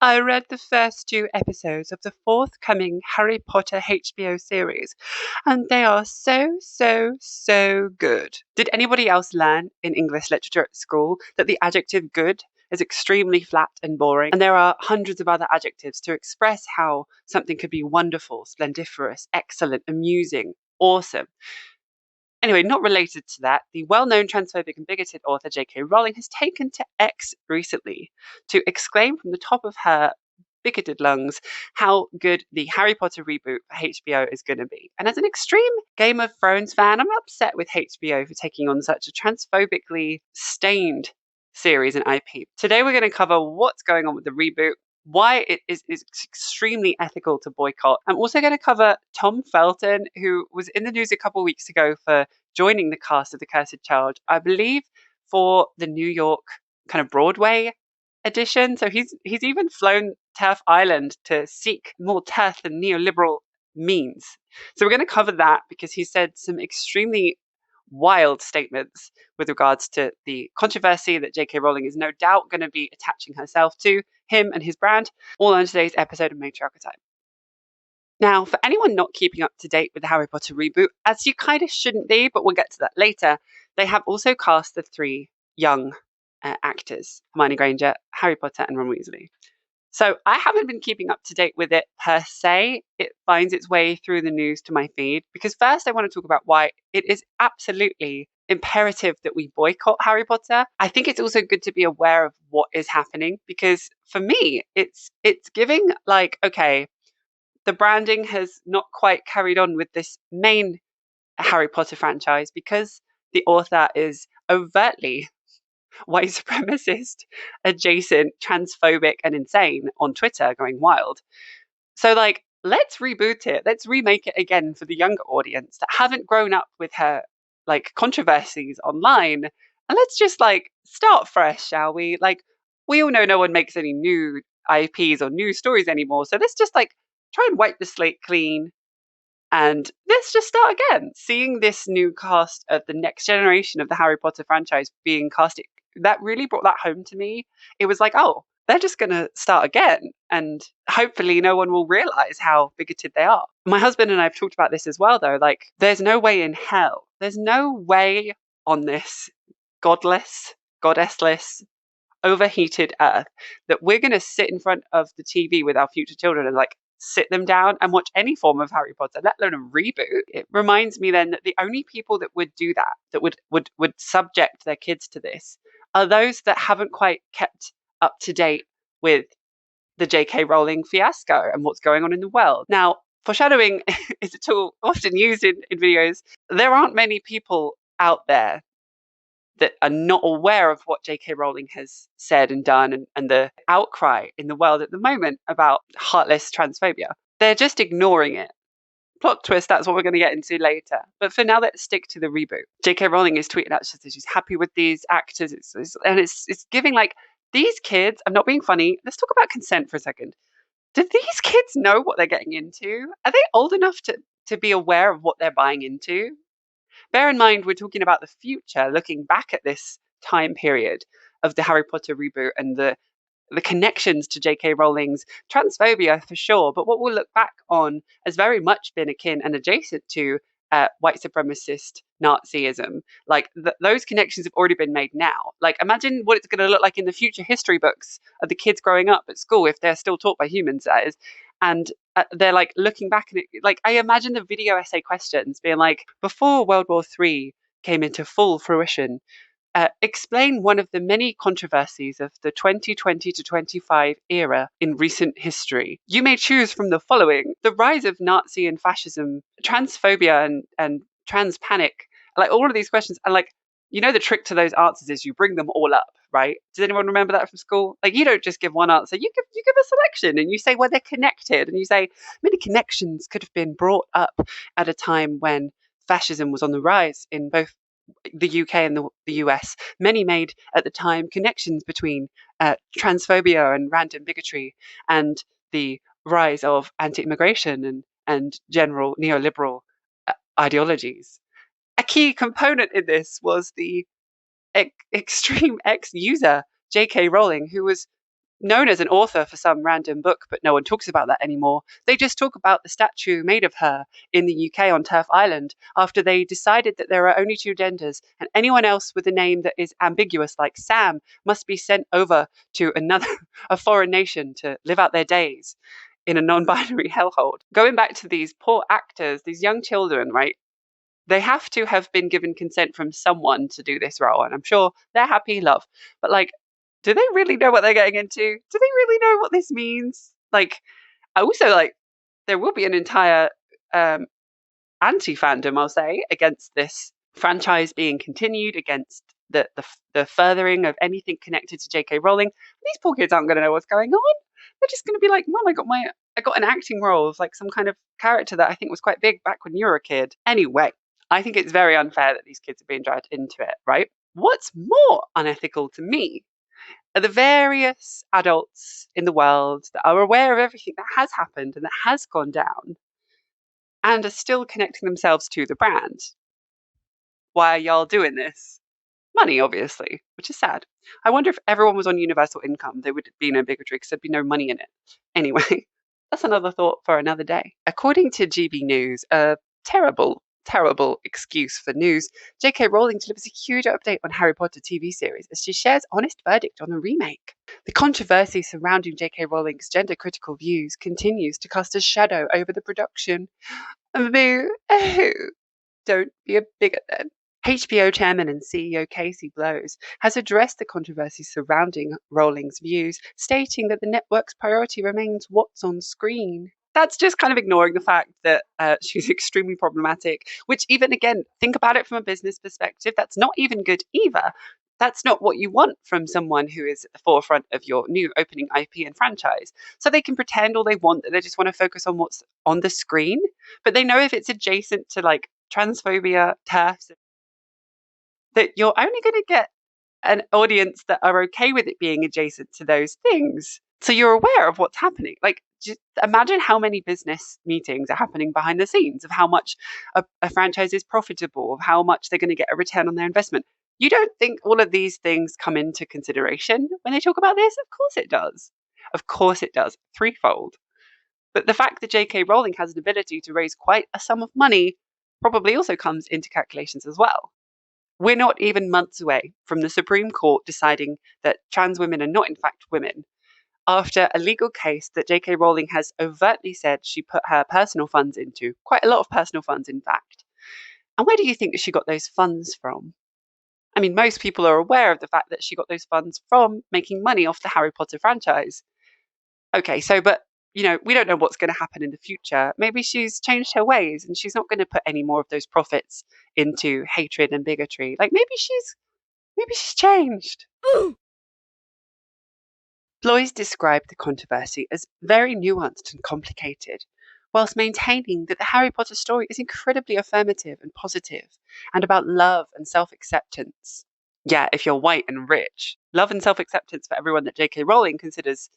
I read the first 2 episodes of the forthcoming Harry Potter HBO series, and they are so good. Did anybody else learn in English literature at school that the adjective good is extremely flat and boring? And there are hundreds of other adjectives to express how something could be wonderful, splendiferous, excellent, amusing, awesome. Anyway, not related to that, the well-known transphobic and bigoted author J.K. Rowling has taken to X recently to exclaim from the top of her bigoted lungs how good the Harry Potter reboot for HBO is going to be. And as an extreme Game of Thrones fan, I'm upset with HBO for taking on such a transphobically stained series and IP. Today we're going to cover what's going on with the reboot, why it is extremely ethical to boycott. I'm also going to cover Tom Felton, who was in the news a couple of weeks ago for joining the cast of The Cursed Child, I believe for the New York kind of Broadway edition. So he's even flown Turf Island to seek more turf than neoliberal means. So we're going to cover that because he said some extremely wild statements with regards to the controversy that J.K. Rowling is no doubt going to be attaching herself to, him and his brand, all on today's episode of Matriarchal Time. Now, for anyone not keeping up to date with the Harry Potter reboot, as you kind of shouldn't be, but we'll get to that later, they have also cast the 3 young actors, Hermione Granger, Harry Potter, and Ron Weasley. So I haven't been keeping up to date with it per se. It finds its way through the news to my feed because first I want to talk about why it is absolutely imperative that we boycott Harry Potter. I think it's also good to be aware of what is happening because for me, it's giving like, okay, the branding has not quite carried on with this main Harry Potter franchise because the author is overtly white supremacist, adjacent, transphobic, and insane on Twitter going wild. So, like, let's reboot it. Let's remake it again for the younger audience that haven't grown up with her, like, controversies online. And let's just, like, start fresh, shall we? Like, we all know no one makes any new IPs or new stories anymore. So let's just, like, try and wipe the slate clean. And let's just start again. Seeing this new cast of the next generation of the Harry Potter franchise being casted, that really brought that home to me. It was like, oh, they're just going to start again. And hopefully no one will realize how bigoted they are. My husband and I have talked about this as well, though. Like, there's no way in hell, there's no way on this godless, goddessless, overheated earth that we're going to sit in front of the TV with our future children and like sit them down and watch any form of Harry Potter, let alone a reboot. It reminds me then that the only people that would do that would subject their kids to this, are those that haven't quite kept up to date with the J.K. Rowling fiasco and what's going on in the world. Now, foreshadowing is a tool often used in videos. There aren't many people out there that are not aware of what J.K. Rowling has said and done and the outcry in the world at the moment about heartless transphobia. They're just ignoring it. Plot twist, that's what we're going to get into later. But for now, let's stick to the reboot. J.K. Rowling is tweeting out that she's happy with these actors. It's giving like, these kids, I'm not being funny, let's talk about consent for a second. Do these kids know what they're getting into? Are they old enough to be aware of what they're buying into? Bear in mind, we're talking about the future, looking back at this time period of the Harry Potter reboot and the connections to J.K. Rowling's transphobia for sure, but what we'll look back on has very much been akin and adjacent to white supremacist Nazism. Like those connections have already been made now. Like imagine what it's going to look like in the future history books of the kids growing up at school if they're still taught by humans, that is. And they're like looking back at it. Like I imagine the video essay questions being like, before World War III came into full fruition, explain one of the many controversies of the 2020 to 25 era in recent history. You may choose from the following: the rise of Nazi and fascism, transphobia and trans panic. Like all of these questions, and like, you know, the trick to those answers is you bring them all up, right? Does anyone remember that from school? Like you don't just give one answer, you give a selection and you say, well, they're connected. And you say many connections could have been brought up at a time when fascism was on the rise in both the UK and the US. Many made at the time connections between transphobia and random bigotry and the rise of anti-immigration and general neoliberal ideologies. A key component in this was the extreme ex-user J.K. Rowling, who was known as an author for some random book, but no one talks about that anymore. They just talk about the statue made of her in the UK on Turf Island after they decided that there are only two genders and anyone else with a name that is ambiguous, like Sam, must be sent over to a foreign nation to live out their days in a non-binary hellhole. Going back to these poor actors, these young children, right? They have to have been given consent from someone to do this role, and I'm sure they're happy, love. But like, do they really know what they're getting into? Do they really know what this means? Like, I also like there will be an entire anti-fandom, I'll say, against this franchise being continued, against the furthering of anything connected to J.K. Rowling. These poor kids aren't going to know what's going on. They're just going to be like, "Mom, I got an acting role of like some kind of character that I think was quite big back when you were a kid." Anyway, I think it's very unfair that these kids are being dragged into it, right? What's more unethical to me are the various adults in the world that are aware of everything that has happened and that has gone down and are still connecting themselves to the brand. Why are y'all doing this? Money, obviously, which is sad. I wonder if everyone was on universal income, there would be no bigotry because there'd be no money in it. Anyway, that's another thought for another day. According to GB News, a terrible excuse for news, J.K. Rowling delivers a huge update on Harry Potter TV series as she shares honest verdict on the remake. The controversy surrounding J.K. Rowling's gender-critical views continues to cast a shadow over the production. Boo! Oh, don't be a bigot then. HBO chairman and CEO Casey Blows has addressed the controversy surrounding Rowling's views, stating that the network's priority remains what's on screen. That's just kind of ignoring the fact that she's extremely problematic, which even again, think about it from a business perspective, that's not even good either. That's not what you want from someone who is at the forefront of your new opening IP and franchise. So they can pretend all they want that they just want to focus on what's on the screen, but they know if it's adjacent to like transphobia, TERFs, that you're only going to get an audience that are okay with it being adjacent to those things. So you're aware of what's happening. Like, just imagine how many business meetings are happening behind the scenes of how much a franchise is profitable, of how much they're going to get a return on their investment. You don't think all of these things come into consideration when they talk about this? Of course it does. Of course it does. Threefold. But the fact that J.K. Rowling has an ability to raise quite a sum of money probably also comes into calculations as well. We're not even months away from the Supreme Court deciding that trans women are not in fact women, after a legal case that J.K. Rowling has overtly said she put her personal funds into, quite a lot of personal funds in fact. And where do you think that she got those funds from? I mean, most people are aware of the fact that she got those funds from making money off the Harry Potter franchise. Okay, so, but, you know, we don't know what's going to happen in the future. Maybe she's changed her ways and she's not going to put any more of those profits into hatred and bigotry. Like maybe she's changed. Bloys described the controversy as very nuanced and complicated, whilst maintaining that the Harry Potter story is incredibly affirmative and positive, and about love and self-acceptance. Yeah, if you're white and rich, love and self-acceptance for everyone that J.K. Rowling considers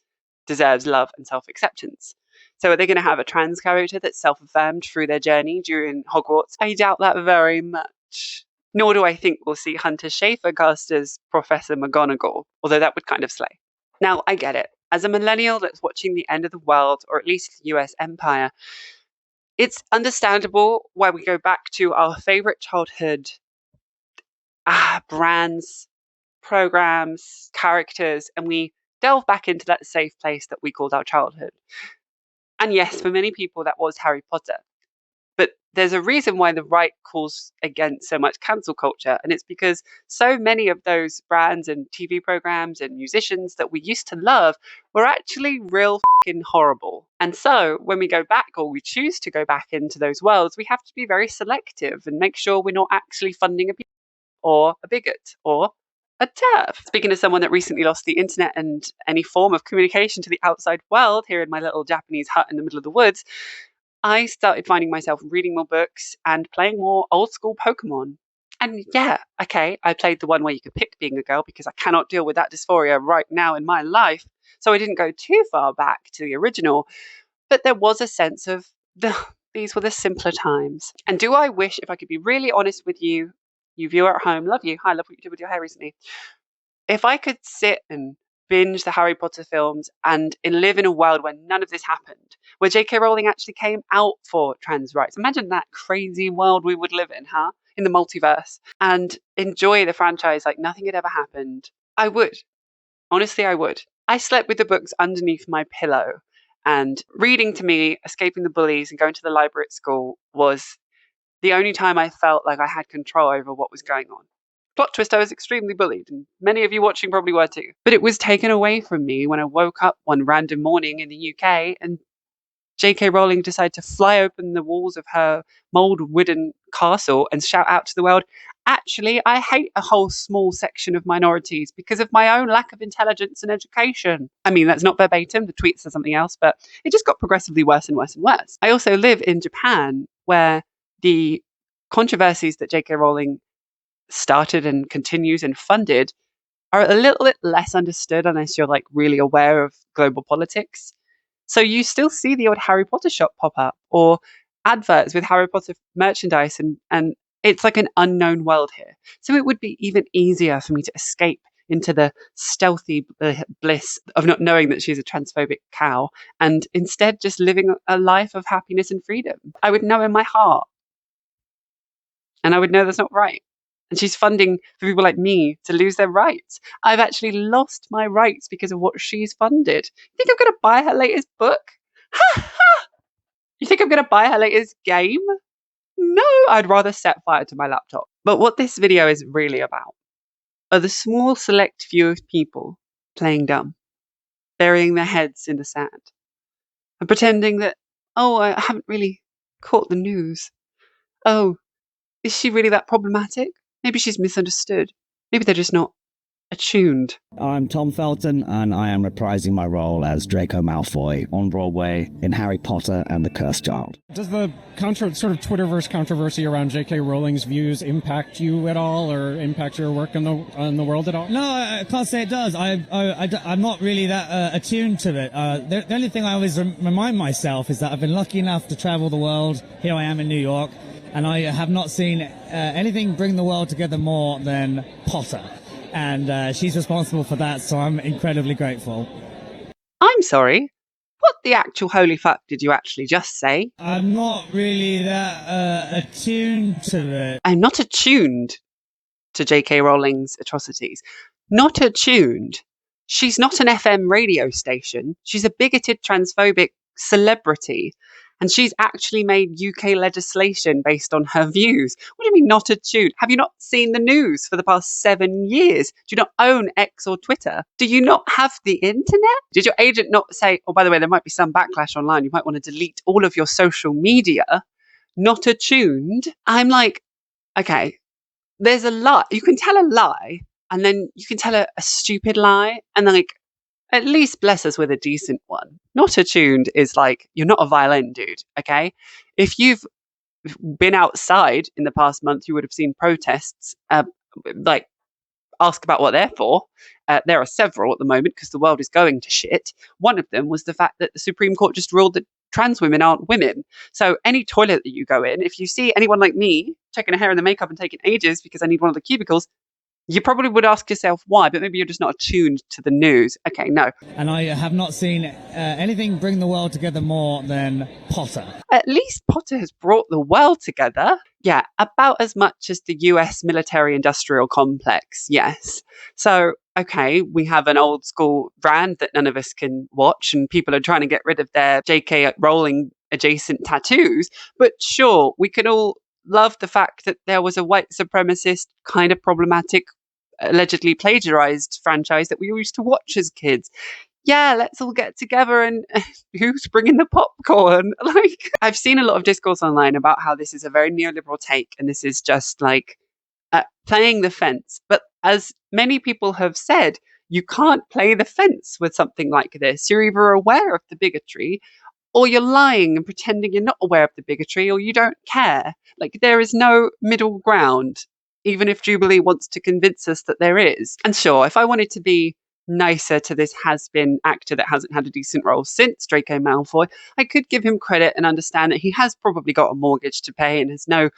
deserves love and self-acceptance. So are they going to have a trans character that's self-affirmed through their journey during Hogwarts? I doubt that very much. Nor do I think we'll see Hunter Schafer cast as Professor McGonagall, although that would kind of slay. Now, I get it. As a millennial that's watching the end of the world, or at least the US empire, it's understandable why we go back to our favorite childhood brands, programs, characters, and we delve back into that safe place that we called our childhood. And yes, for many people, that was Harry Potter. But there's a reason why the right calls against so much cancel culture. And it's because so many of those brands and TV programs and musicians that we used to love were actually real fucking horrible. And so when we go back, or we choose to go back into those worlds, we have to be very selective and make sure we're not actually funding a or a bigot or a TERF. Speaking of someone that recently lost the internet and any form of communication to the outside world here in my little Japanese hut in the middle of the woods, I started finding myself reading more books and playing more old school Pokemon. And yeah, okay, I played the one where you could pick being a girl because I cannot deal with that dysphoria right now in my life. So I didn't go too far back to the original, but there was a sense of these were the simpler times. And do I wish, if I could be really honest with you, you viewer at home, love you, hi, love what you did with your hair recently. If I could sit and binge the Harry Potter films and live in a world where none of this happened, where J.K. Rowling actually came out for trans rights. Imagine that crazy world we would live in, huh? In the multiverse, and enjoy the franchise like nothing had ever happened. I would. Honestly, I would. I slept with the books underneath my pillow, and reading to me, escaping the bullies and going to the library at school was the only time I felt like I had control over what was going on. Plot twist, I was extremely bullied, and many of you watching probably were too. But it was taken away from me when I woke up one random morning in the UK and J.K. Rowling decided to fly open the walls of her mould wooden castle and shout out to the world, actually, I hate a whole small section of minorities because of my own lack of intelligence and education. I mean, that's not verbatim, the tweet says something else, but it just got progressively worse and worse and worse. I also live in Japan, where the controversies that J.K. Rowling started and continues and funded are a little bit less understood unless you're like really aware of global politics. So you still see the old Harry Potter shop pop up or adverts with Harry Potter merchandise, and it's like an unknown world here. So it would be even easier for me to escape into the stealthy bliss of not knowing that she's a transphobic cow and instead just living a life of happiness and freedom. I would know in my heart, and I would know that's not right. And she's funding for people like me to lose their rights. I've actually lost my rights because of what she's funded. You think I'm going to buy her latest book? You think I'm going to buy her latest game? No, I'd rather set fire to my laptop. But what this video is really about are the small select few of people playing dumb, burying their heads in the sand, and pretending that, oh, I haven't really caught the news. Oh, is she really that problematic? Maybe she's misunderstood. Maybe they're just not attuned. I'm Sam Felton, and I am reprising my role as Draco Malfoy on Broadway in Harry Potter and the Cursed Child. Does the sort of Twitterverse controversy around J.K. Rowling's views impact you at all, or impact your work on the world at all? No, I can't say it does. I'm not really that attuned to it. The only thing I always remind myself is that I've been lucky enough to travel the world. Here I am in New York, and I have not seen anything bring the world together more than Potter. And she's responsible for that, so I'm incredibly grateful. I'm sorry. What the actual holy fuck did you actually just say? I'm not really that attuned to it. I'm not attuned to J.K. Rowling's atrocities. Not attuned. She's not an FM radio station. She's a bigoted, transphobic celebrity. And she's actually made UK legislation based on her views. What do you mean not attuned? Have you not seen the news for the past 7 years? Do you not own X or Twitter? Do you not have the internet? Did your agent not say, oh, by the way, there might be some backlash online. You might want to delete all of your social media? Not attuned? I'm like, okay, there's a lie. You can tell a lie, and then you can tell a stupid lie, and then like, at least bless us with a decent one. Not attuned is like, you're not a violin dude, okay? If you've been outside in the past month, you would have seen protests, like, ask about what they're for. There are several at the moment because the world is going to shit. One of them was the fact that the Supreme Court just ruled that trans women aren't women. So any toilet that you go in, if you see anyone like me checking her hair and the makeup and taking ages because I need one of the cubicles, you probably would ask yourself why, but maybe you're just not attuned to the news. Okay, no. And I have not seen anything bring the world together more than Potter. At least Potter has brought the world together. Yeah, about as much as the US military-industrial complex, yes. So, okay, we have an old school brand that none of us can watch, and people are trying to get rid of their J.K. Rowling adjacent tattoos, but sure, we can all love the fact that there was a white supremacist kind of problematic, allegedly plagiarized franchise that we used to watch as kids. Yeah, let's all get together and who's bringing the popcorn? Like, I've seen a lot of discourse online about how this is a very neoliberal take and this is just like playing the fence. But as many people have said, you can't play the fence with something like this. You're either aware of the bigotry or you're lying and pretending you're not aware of the bigotry, or you don't care. Like, there is no middle ground, even if Jubilee wants to convince us that there is. And sure, if I wanted to be nicer to this has-been actor that hasn't had a decent role since Draco Malfoy, I could give him credit and understand that he has probably got a mortgage to pay and has no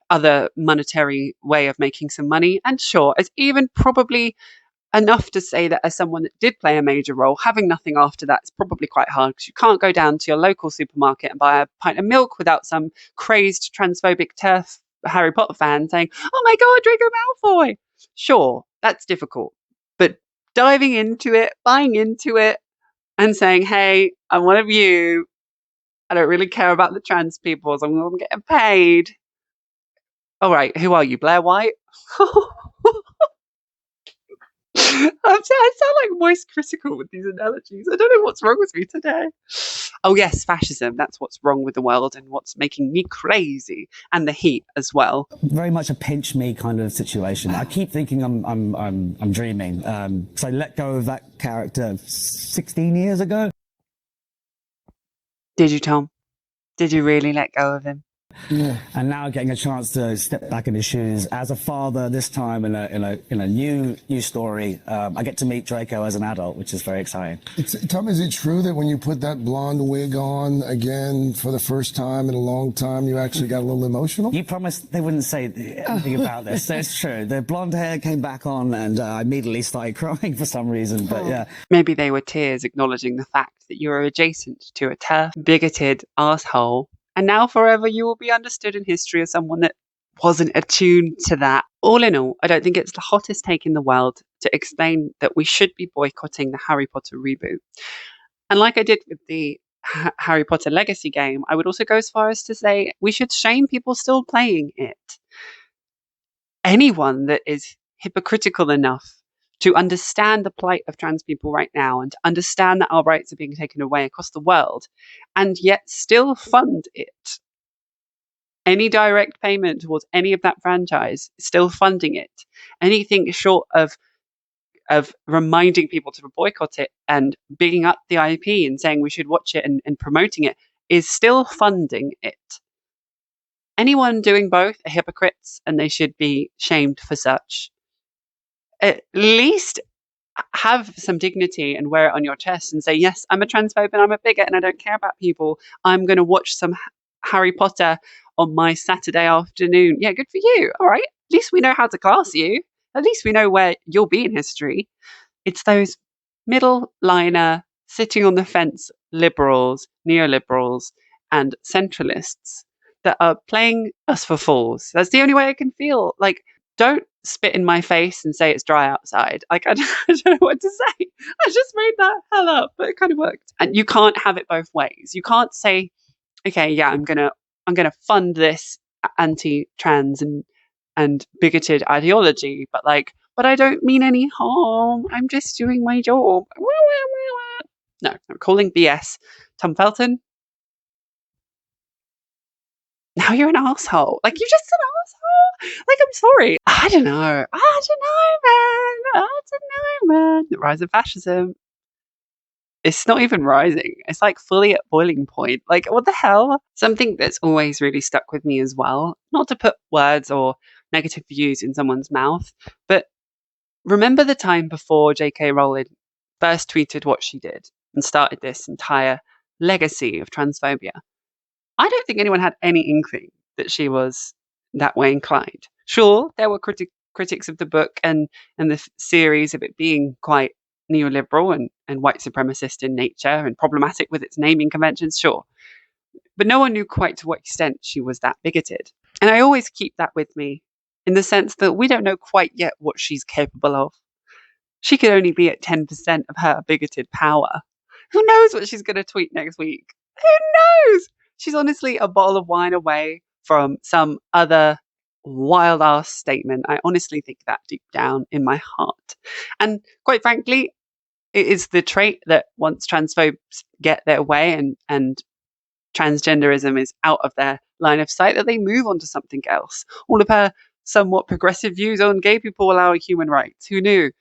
other monetary way of making some money. And sure, has even probably enough to say that as someone that did play a major role, having nothing after that is probably quite hard, because you can't go down to your local supermarket and buy a pint of milk without some crazed transphobic turf Harry Potter fan saying, "Oh my God, Draco Malfoy!" Sure, that's difficult. But diving into it, buying into it, and saying, "Hey, I'm one of you. I don't really care about the trans people, as long as I'm getting paid." All right, who are you, Blair White? I sound like moist critical with these analogies. I don't know what's wrong with me today. Oh yes, fascism. That's what's wrong with the world and what's making me crazy, and the heat as well. Very much a pinch me kind of situation. I keep thinking I'm dreaming. So I let go of that character 16 years ago. Did you, Tom? Did you really let go of him? Yeah. And now getting a chance to step back in his shoes as a father, this time in a new story. I get to meet Draco as an adult, which is very exciting. Tom, is it true that when you put that blonde wig on again for the first time in a long time, you actually got a little emotional? You promised they wouldn't say anything about this, so it's true. The blonde hair came back on, and I immediately started crying for some reason. But yeah, maybe they were tears acknowledging the fact that you are adjacent to a turf, bigoted asshole. And now forever you will be understood in history as someone that wasn't attuned to that. All in all, I don't think it's the hottest take in the world to explain that we should be boycotting the Harry Potter reboot. And like I did with the Harry Potter Legacy game, I would also go as far as to say we should shame people still playing it. Anyone that is hypocritical enough to understand the plight of trans people right now and to understand that our rights are being taken away across the world and yet still fund it. Any direct payment towards any of that franchise, still funding it. Anything short of reminding people to boycott it and bigging up the IP and saying we should watch it and promoting it is still funding it. Anyone doing both are hypocrites and they should be shamed for such. At least have some dignity and wear it on your chest and say, yes, I'm a transphobe and I'm a bigot and I don't care about people. I'm going to watch some Harry Potter on my Saturday afternoon. Yeah, good for you. All right. At least we know how to class you. At least we know where you'll be in history. It's those middle liner, sitting on the fence liberals, neoliberals, and centralists that are playing us for fools. That's the only way I can feel. Like, don't spit in my face and say it's dry outside. Like, I don't know what to say. I just made that hell up, but it kind of worked. And you can't have it both ways. You can't say, okay, yeah, I'm gonna fund this anti-trans and bigoted ideology, but I don't mean any harm. I'm just doing my job. No, I'm calling BS. Tom Felton, now you're an asshole. Like, you're just an asshole. Like, I'm sorry. I don't know, man. The rise of fascism. It's not even rising. It's like fully at boiling point. Like, what the hell? Something that's always really stuck with me as well, not to put words or negative views in someone's mouth, but remember the time before J.K. Rowling first tweeted what she did and started this entire legacy of transphobia. I don't think anyone had any inkling that she was that way inclined. Sure, there were critics of the book and the series of it being quite neoliberal and white supremacist in nature and problematic with its naming conventions, sure. But no one knew quite to what extent she was that bigoted. And I always keep that with me in the sense that we don't know quite yet what she's capable of. She could only be at 10% of her bigoted power. Who knows what she's going to tweet next week? Who knows? She's honestly a bottle of wine away from some other wild ass statement. I honestly think that deep down in my heart. And quite frankly, it is the trait that once transphobes get their way and transgenderism is out of their line of sight, that they move on to something else. All of her somewhat progressive views on gay people allowing human rights. Who knew?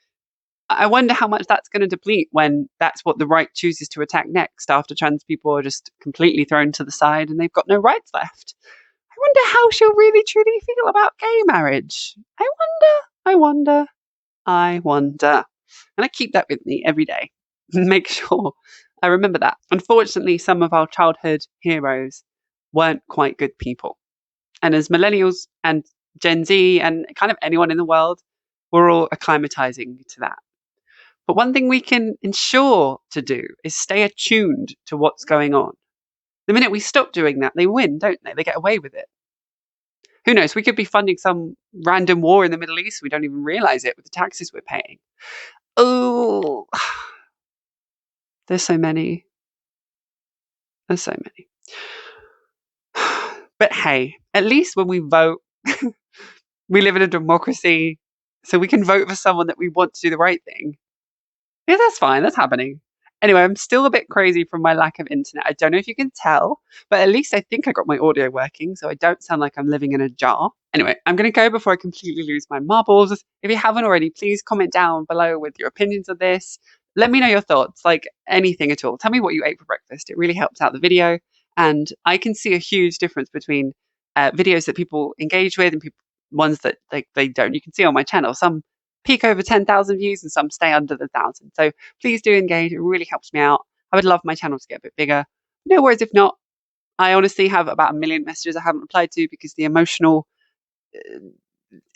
I wonder how much that's going to deplete when that's what the right chooses to attack next, after trans people are just completely thrown to the side and they've got no rights left. I wonder how she'll really truly feel about gay marriage. I wonder. And I keep that with me every day. Make sure I remember that. Unfortunately, some of our childhood heroes weren't quite good people. And as millennials and Gen Z and kind of anyone in the world, we're all acclimatizing to that. But one thing we can ensure to do is stay attuned to what's going on. The minute we stop doing that, they win, don't they? They get away with it. Who knows? We could be funding some random war in the Middle East. We don't even realize it with the taxes we're paying. Oh, there's so many. There's so many. But hey, at least when we vote, we live in a democracy, so we can vote for someone that we want to do the right thing. Yeah, that's fine. That's happening. Anyway, I'm still a bit crazy from my lack of internet. I don't know if you can tell, but at least I think I got my audio working, so I don't sound like I'm living in a jar. Anyway, I'm going to go before I completely lose my marbles. If you haven't already, please comment down below with your opinions on this. Let me know your thoughts, like anything at all. Tell me what you ate for breakfast. It really helps out the video, and I can see a huge difference between videos that people engage with and ones that they don't. You can see on my channel, some peak over 10,000 views and some stay under the 1,000. So please do engage. It really helps me out. I would love my channel to get a bit bigger. No worries if not. I honestly have about 1 million messages I haven't replied to because the emotional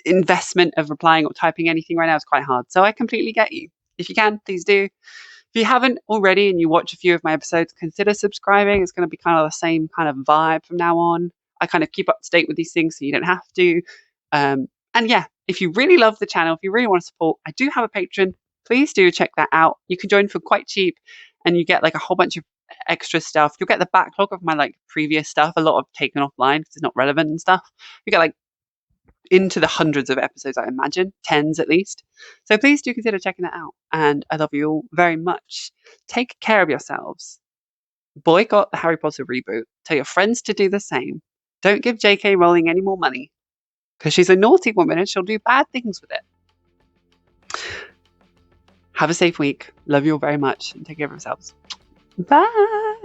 investment of replying or typing anything right now is quite hard. So I completely get you. If you can, please do. If you haven't already and you watch a few of my episodes, consider subscribing. It's going to be kind of the same kind of vibe from now on. I kind of keep up to date with these things so you don't have to. And yeah, if you really love the channel, if you really want to support, I do have a Patreon. Please do check that out. You can join for quite cheap and you get like a whole bunch of extra stuff. You'll get the backlog of my like previous stuff, a lot of taken offline because it's not relevant and stuff. You get like into the hundreds of episodes, I imagine, tens at least. So please do consider checking that out. And I love you all very much. Take care of yourselves. Boycott the Harry Potter reboot. Tell your friends to do the same. Don't give J.K. Rowling any more money because she's a naughty woman and she'll do bad things with it. Have a safe week. Love you all very much and take care of yourselves. Bye.